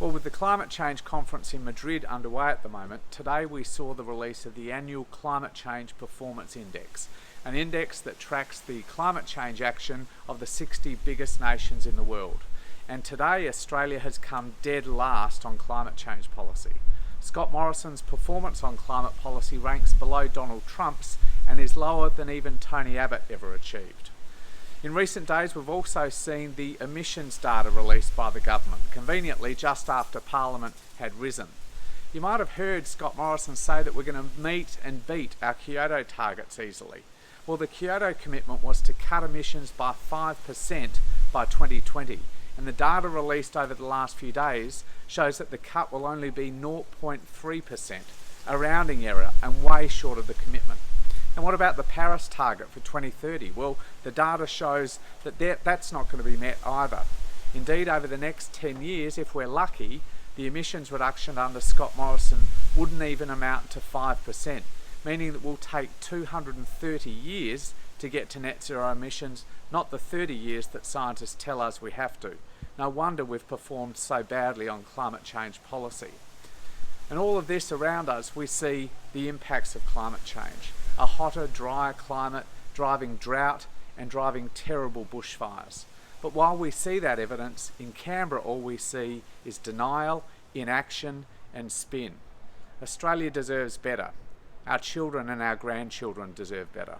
Well, with the climate change conference in Madrid underway at the moment, today we saw the release of the annual Climate Change Performance Index, an index that tracks the climate change action of the 60 biggest nations in the world. And today Australia has come dead last on climate change policy. Scott Morrison's performance on climate policy ranks below Donald Trump's and is lower than even Tony Abbott ever achieved. In recent days, we've also seen the emissions data released by the government, conveniently just after Parliament had risen. You might have heard Scott Morrison say that we're going to meet and beat our Kyoto targets easily. Well, the Kyoto commitment was to cut emissions by 5% by 2020, and the data released over the last few days shows that the cut will only be 0.3%, a rounding error and way short of the commitment. And what about the Paris target for 2030? Well, the data shows that that's not going to be met either. Indeed, over the next 10 years, if we're lucky, the emissions reduction under Scott Morrison wouldn't even amount to 5%, meaning that we'll take 230 years to get to net zero emissions, not the 30 years that scientists tell us we have to. No wonder we've performed so badly on climate change policy. And all of this around us, we see the impacts of climate change. A hotter, drier climate, driving drought and driving terrible bushfires. But while we see that evidence, in Canberra all we see is denial, inaction and spin. Australia deserves better. Our children and our grandchildren deserve better.